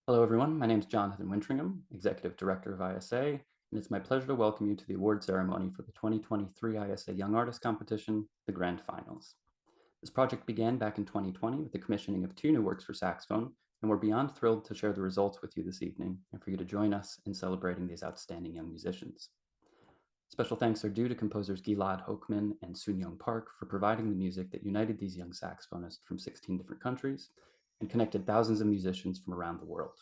Hello, everyone. My name is Jonathan Wintringham, Executive Director of ISA, and it's my pleasure to welcome you to the award ceremony for the 2023 ISA Young Artist Competition, the Grand Finals. This project began back in 2020 with the commissioning of 2 new works for saxophone, and we're beyond thrilled to share the results with you this evening and for you to join us in celebrating these outstanding young musicians. Special thanks are due to composers Gilad Hochman and Soon-Young Park for providing the music that united these young saxophonists from 16 different countries and connected thousands of musicians from around the world.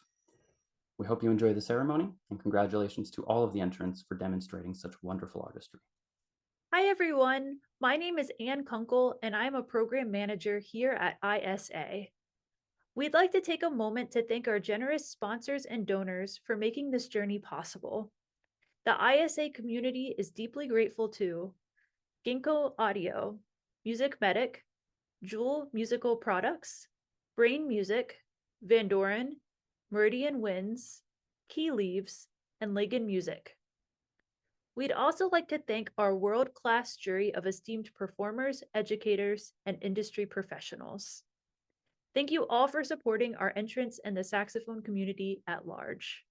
We hope you enjoy the ceremony, and congratulations to all of the entrants for demonstrating such wonderful artistry. Hi, everyone. My name is Ann Kunkel, and I'm a program manager here at ISA. We'd like to take a moment to thank our generous sponsors and donors for making this journey possible. The ISA community is deeply grateful to Ginkgo Audio, Music Medic, Jewel Musical Products, Brain Music, Van Doren, Meridian Winds, Key Leaves, and Lagan Music. We'd also like to thank our world-class jury of esteemed performers, educators, and industry professionals. Thank you all for supporting our entrants and the saxophone community at large.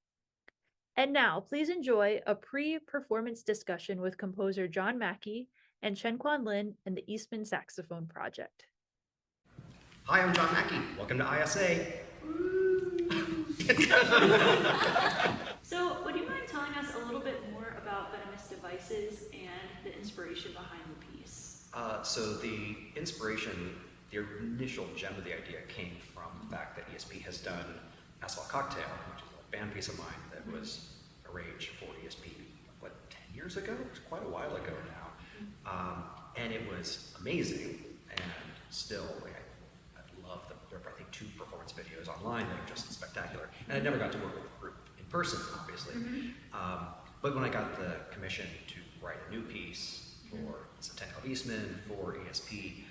And now, please enjoy a pre-performance discussion with composer John Mackey and Chien-Kwan Lin and the Eastman Saxophone Project. Hi, I'm John Mackey. Welcome to ISA. So, would you mind telling us a little bit more about Venomous devices and the inspiration behind the piece? So the inspiration, the initial gem of the idea came from the fact that ESP has done Asphalt Cocktail, which is a band piece of mine that was arranged for ESP, 10 years ago? It was quite a while ago now. And it was amazing, and still, I love there are, I think, 2 performance videos online that are just spectacular. And I never got to work with the group in person, obviously. But when I got the commission to write a new piece for Centennial of Eastman, for ESP,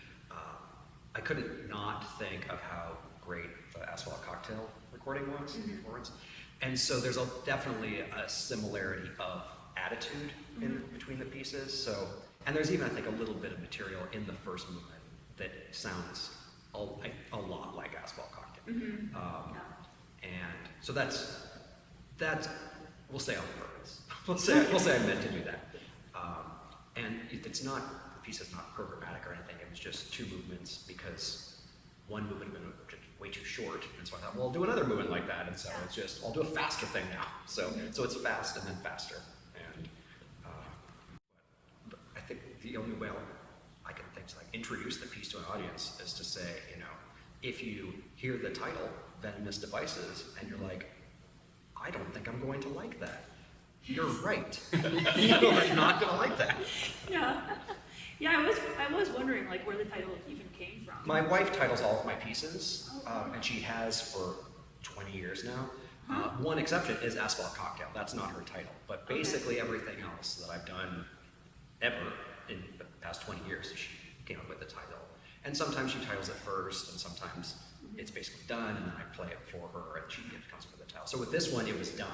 I couldn't not think of how great the Asphalt Cocktail recording was in performance. And so there's definitely a similarity of attitude between the pieces. So, and there's even, I think, a little bit of material in the first movement that sounds a lot like Asphalt Cocktail. And so that's we'll say on purpose. we'll say I meant to do that. And it's not, the piece is not programmatic or anything. It was just 2 movements because one movement had been way too short, and so I thought, well, I'll do another movement like that, and so it's just, I'll do a faster thing now. So it's fast and then faster. And I think the only way I can think to introduce the piece to an audience is to say, if you hear the title, Venomous Devices, and you're like, I don't think I'm going to like that. You're right. You're not going to like that. Yeah, I was wondering where the title even came from. My wife titles all of my pieces, and she has for 20 years now. One exception is Asphalt Cocktail. That's not her title, but basically everything else that I've done ever in the past 20 years, she came up with the title. And sometimes she titles it first, and sometimes it's basically done, and then I play it for her, and she comes up with the title. So with this one, it was done,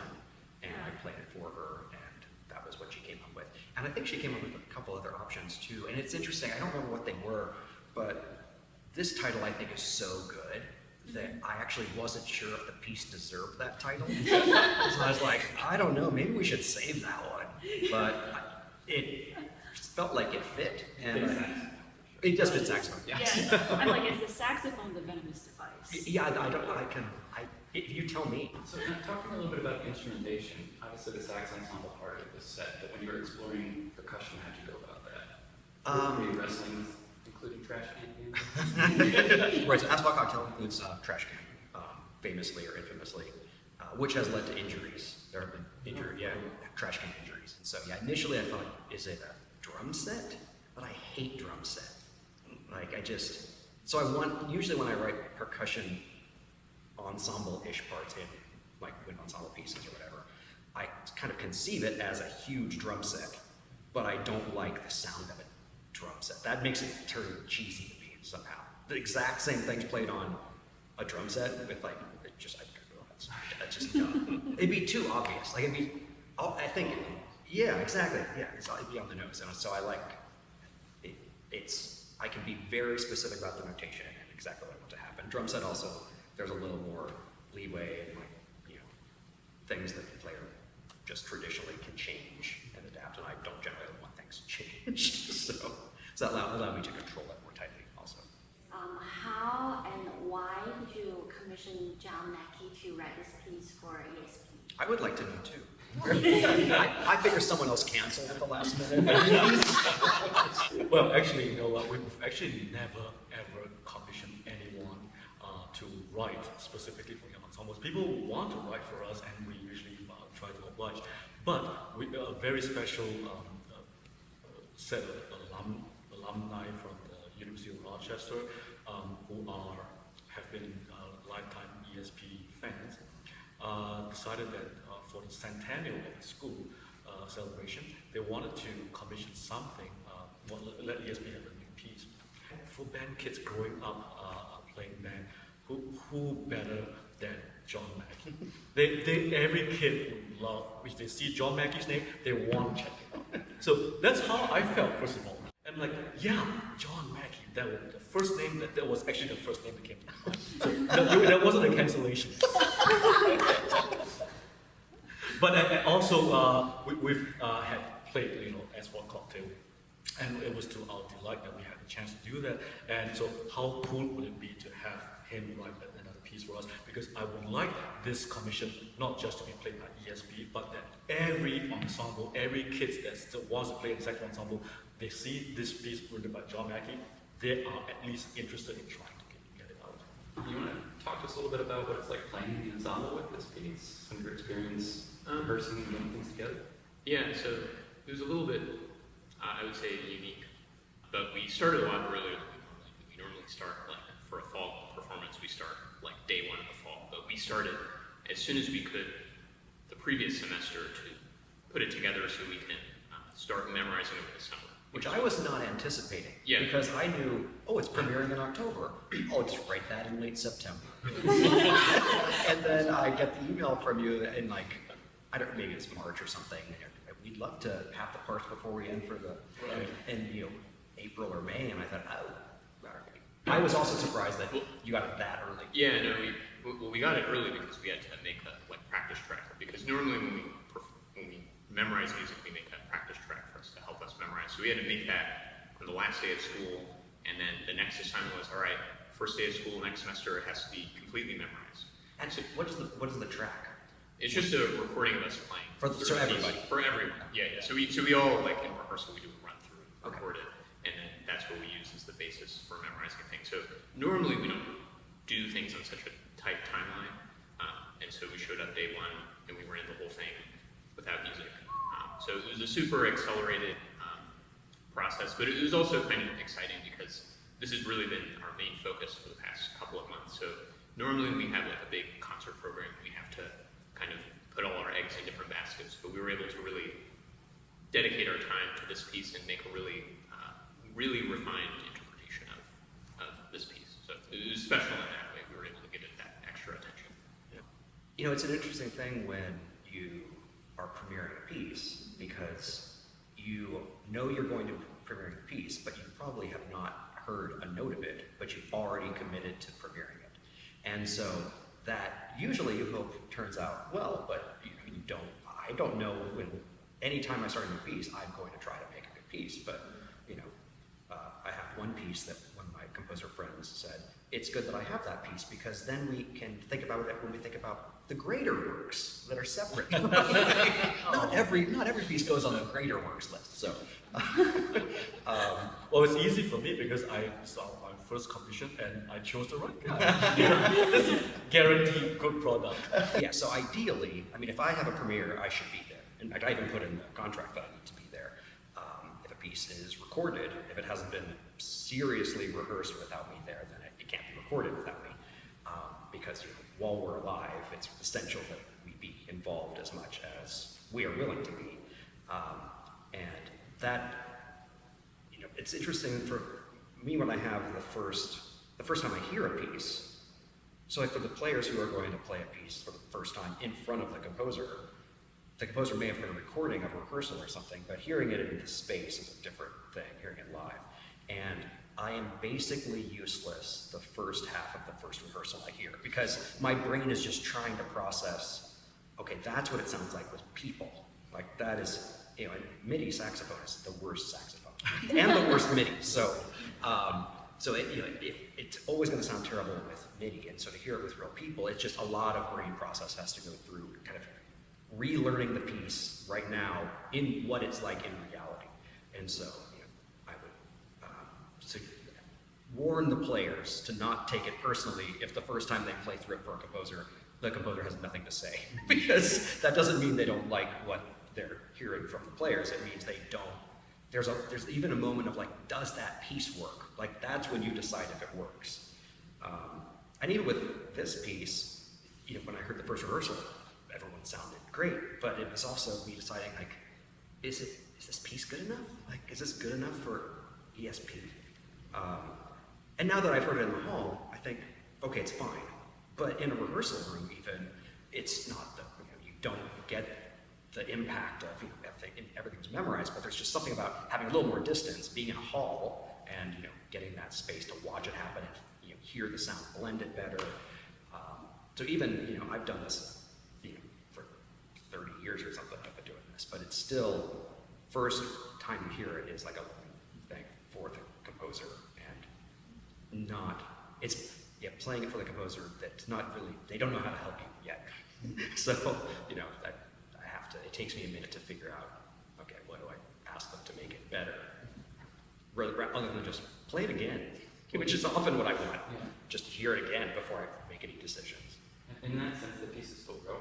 and I played it for her, and that was what she came up with. And I think she came up with a couple other options too. And it's interesting, I don't remember what they were, but this title I think is so good that I actually wasn't sure if the piece deserved that title. So I was like, I don't know, maybe we should save that one. But it felt like it fit. And it does fit saxophone, yes. Yeah, I'm like, is the saxophone the venomous device? Yeah, if you tell me. So talking a little bit about the instrumentation, obviously the sax ensemble part of this set, but when you were exploring percussion, how'd you go about that? Were you wrestling with including trash can? Right, so Asphalt Cocktail includes trash can, famously or infamously, which has led to injuries. There have been trash can injuries. And so, initially I thought, is it a drum set? But I hate drum set. Usually when I write percussion ensemble-ish parts in, wind ensemble pieces or whatever, I kind of conceive it as a huge drum set, but I don't like the sound of a drum set. That makes it turn cheesy to me somehow. The exact same things played on a drum set with that's just dumb. It'd be too obvious. Exactly. Yeah, it'd be on the nose. And so I like it. I can be very specific about the notation and exactly what I want to happen. Drum set also, there's a little more leeway and just traditionally can change and adapt, and I don't generally want things changed. So that allowed me to control it more tightly also. How and why did you commission John Mackey to write this piece for ESP? I would like to know too. I figure someone else canceled at the last minute. Well, actually, you know what? We've actually never ever commissioned anyone to write specifically for young ensembles. People want to write for us, and we usually try to oblige. But we a very special set of alumni from the University of Rochester who have been lifetime ESP fans. Decided that for the centennial of the school celebration, they wanted to commission something, let ESP have a new piece. For band kids growing up playing band, who better than John Mackey? Every kid would love, if they see John Mackey's name, they want to check it out. So that's how I felt, first of all. I'm like, yeah, John Mackey, that was the first name, that was actually the first name that came to mind. So that wasn't a cancellation. But also, we've had played, as for cocktail, and it was to our delight that we had the chance to do that. And so, how cool would it be to have him write another piece for us? Because I would like this commission not just to be played by ESP, but that every ensemble, every kid that still wants to play in saxophone ensemble, they see this piece written by John Mackey, they are at least interested in trying to get it out. You want to talk to us a little bit about what it's like playing the ensemble with this piece, and your experience rehearsing and getting things together? Yeah, so it was a little bit, I would say, unique. But we started a lot earlier than we normally do. We normally start, like, for a fall performance, we start, like, day one of the fall. But we started as soon as we could the previous semester to put it together so we can start memorizing over the summer. Which I was not anticipating, because I knew, it's premiering in October. Oh, just write that in late September. And then I get the email from you in maybe it's March or something. We'd love to have the parts before we end for in April or May. And I thought, I was also surprised that you got it that early. Yeah, no, we got it early because we had to make a practice track. Because normally when we memorize music, we make a practice track for us to help us memorize. So we had to make that on the last day of school, and then the next assignment was, all right, first day of school next semester, it has to be completely memorized. And so what is the track? It's just a recording of us playing. For everybody? For everyone, yeah. So we all, in rehearsal, we do a run through, record it, and then that's what we use as the basis for memorizing things. So normally we don't do things on such a tight timeline, and so we showed up day one, and we ran the whole thing without music. So it was a super accelerated process, but it was also kind of exciting because this has really been our main focus for the past couple of months. So normally we have a big concert program, we have to kind of put all our eggs in different baskets, but we were able to really dedicate our time to this piece and make a really refined interpretation of this piece. So it was special in that way. We were able to give it that extra attention. Yeah. It's an interesting thing when you are premiering a piece, because you know you're going to premiere a piece, but you probably have not heard a note of it, but you've already committed to premiering it. And so that usually you hope turns out well, but you don't. I don't know when. Anytime I start a new piece, I'm going to try to make a good piece. But I have one piece that one of my composer friends said, it's good that I have that piece because then we can think about it when we think about the greater works that are separate. Not every piece goes on the greater works list. So, well, it's easy for me because I saw my first commission and I chose the right guy. Guaranteed good product. Yeah. So ideally, if I have a premiere, I should be there. In fact, I even put in the contract that I need to be there. If a piece is recorded, if it hasn't been seriously rehearsed without me there, then it can't be recorded without me. Because while we're alive, it's essential that we be involved as much as we are willing to be. And that, it's interesting for me when I have the first time I hear a piece. So for the players who are going to play a piece for the first time in front of the composer may have heard a recording of a rehearsal or something, but hearing it in this space is a different thing, hearing it live. And I am basically useless the first half of the first rehearsal I hear, because my brain is just trying to process, okay, that's what it sounds like with people. Like that is, you know, and MIDI saxophone is the worst saxophone and the worst MIDI. So, it's always going to sound terrible with MIDI, and so to hear it with real people, it's just a lot of brain process has to go through, kind of relearning the piece right now in what it's like in reality. And so, you know, I would warn the players to not take it personally if the first time they play through it for a composer, the composer has nothing to say, because that doesn't mean they don't like what they're hearing from the players. It means they don't. There's even a moment of like, does that piece work? Like that's when you decide if it works. And even with this piece, you know, when I heard the first rehearsal, everyone sounded great, but it was also me deciding like, is this piece good enough? Like, is this good enough for ESP? And now that I've heard it in the hall, I think, okay, it's fine. But in a rehearsal room, even, it's not you don't get the impact of, you know, everything's memorized, but there's just something about having a little more distance, being in a hall, and, you know, getting that space to watch it happen and, you know, hear the sound blended better. So even, you know, I've done this, you know, for 30 years or something, I've been doing this, but it's still, first time you hear it is like a thing for the composer, and playing it for the composer that's not really, they don't know how to help you yet. So, you know, it takes me a minute to figure out, okay, what do I ask them to make it better? Other than just play it again, which is often what I want, just to hear it again before I make any decisions. In that sense, the piece is still growing.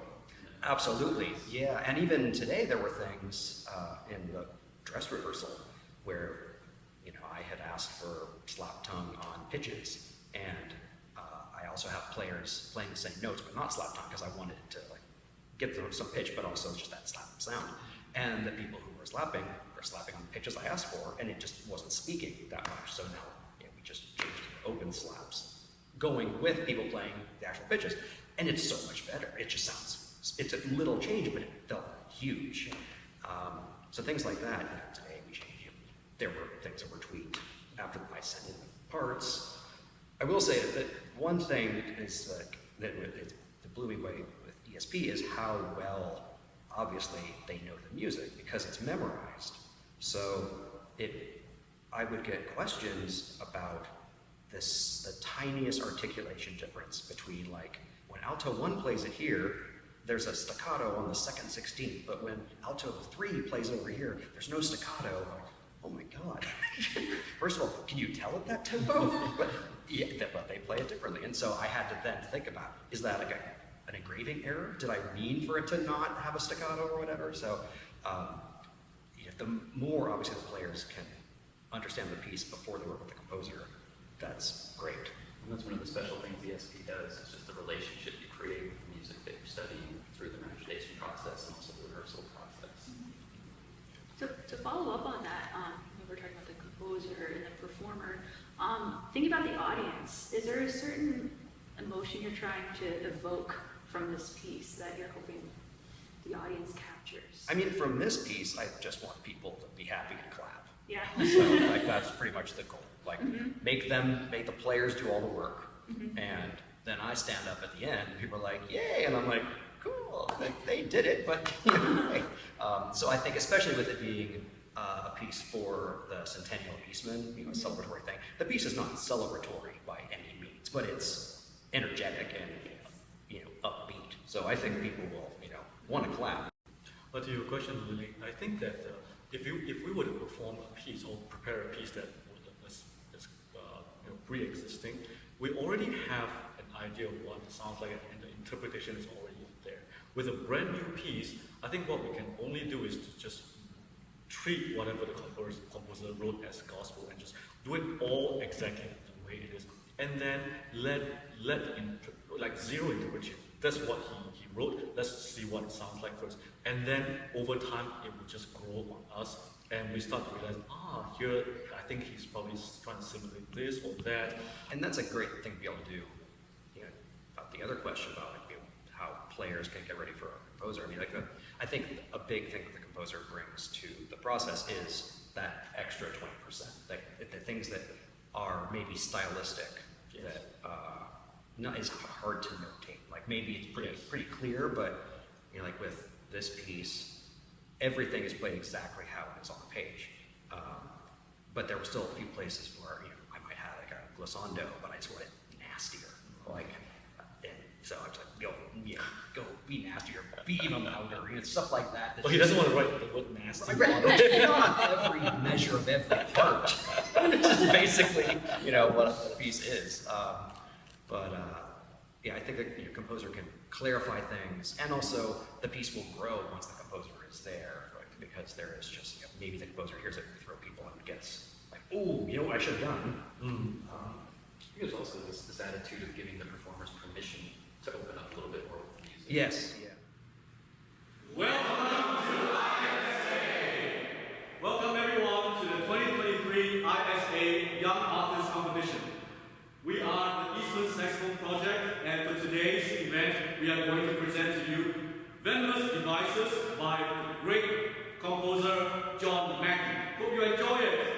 Absolutely, yeah. And even today, there were things in the dress rehearsal where, you know, I had asked for slap tongue on pitches, and I also have players playing the same notes, but not slap tongue, because I wanted to like get some pitch, but also just that slap sound. And the people who were slapping on the pitches I asked for, and it just wasn't speaking that much. So now, you know, we just changed to open slaps, going with people playing the actual pitches, and it's so much better. It just sounds, it's a little change, but it felt huge. So things like that, you know, today we changed. There were things that were tweaked after I sent in the parts. I will say that one thing is that blew me away with ESP is how well, obviously, they know the music because it's memorized. So I would get questions about the tiniest articulation difference between, like, when Alto 1 plays it here, there's a staccato on the second 16th, but when Alto 3 plays over here, there's no staccato. Oh my God. First of all, can you tell at that tempo? But they play it differently. And so I had to then think about, is that like an engraving error? Did I mean for it to not have a staccato or whatever? So the more, obviously, the players can understand the piece before they work with the composer, that's great. And that's one of the special things ESP does, is just the relationship you create with the music that you're studying through the memorization process and also the rehearsal process. To follow up on that, we were talking about the composer and the performer. Thinking about the audience, is there a certain emotion you're trying to evoke from this piece that you're hoping the audience captures? I mean, from this piece, I just want people to be happy and clap. Yeah. So, like, that's pretty much the goal. Like, make the players do all the work, and then I stand up at the end, and people are like, yay, and I'm like, cool, they did it, but, you know, so I think, especially with it being a piece for the Centennial of Eastman, you know, a celebratory thing, the piece is not celebratory by any means, but it's energetic and, you know, upbeat. So I think people will, you know, want to clap. But to your question, Lily, I think that if we were to perform a piece or prepare a piece that is you know, pre-existing, we already have an idea of what it sounds like, and the interpretation is already there. With a brand new piece, I think what we can only do is to just treat whatever the composer wrote as gospel and just do it all exactly the way it is, and then let like zero interpretation. That's what he wrote. Let's see what it sounds like first, and then over time it will just grow on us, and we start to realize, here I think he's probably trying to simulate this or that, And that's a great thing to be able to do. You know, about the other question about, like, you know, how players can get ready for a composer. I mean, like, I think a big thing that the composer brings to the process is that extra 20%. The things that are maybe stylistic, that is hard to notate. Like, maybe it's pretty clear, but, you know, like with this piece, everything is played exactly how it is on the page. But there were still a few places where I might have like a glissando, but I just want it nastier. Like, and so I was like, go be nastier, be even louder, stuff like that. Well, he doesn't want to write the word nasty. Not every measure of every part. This is basically, what a piece is. Yeah, I think that your composer can clarify things, and also the piece will grow once the composer is there, right? Because there is just, maybe the composer hears it throw people and gets like, oh, you know what I should have done. I think there's also this attitude of giving the performers permission to open up a little bit more with the music. Yes. Yeah. Welcome to ISA! Welcome everyone to the 2023 ISA Young Artist Competition. We are the Eastman Saxophone project, and for today's event, we are going to present to you Venomous Devices by the great composer John Mackey. Hope you enjoy it.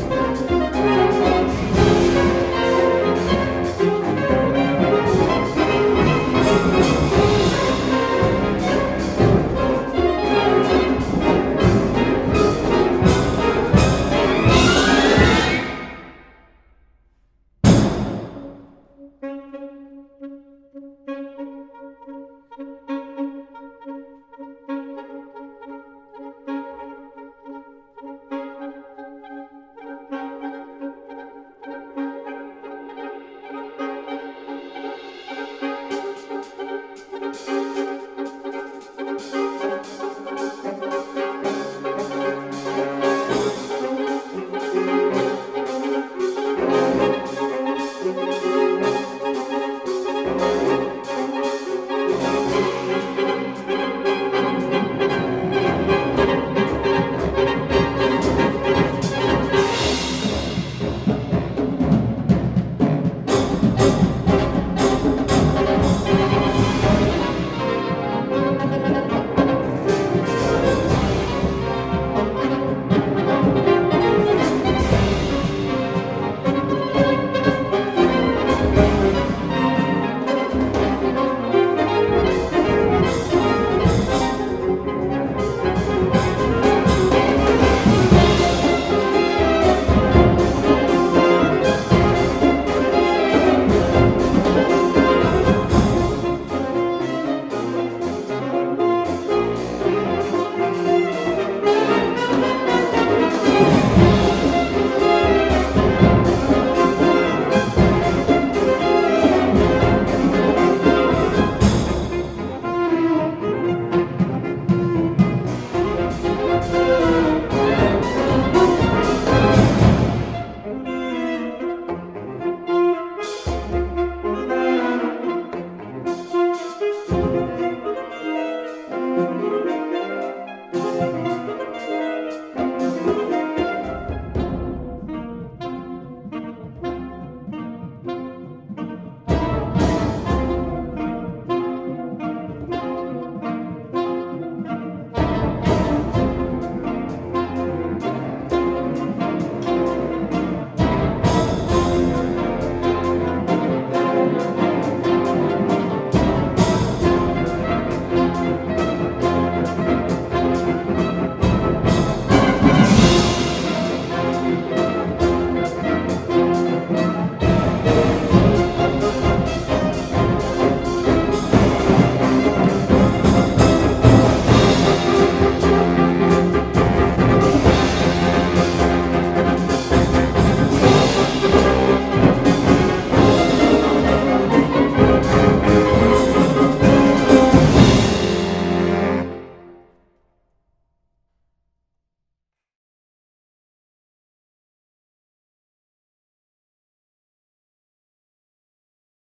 Thank you.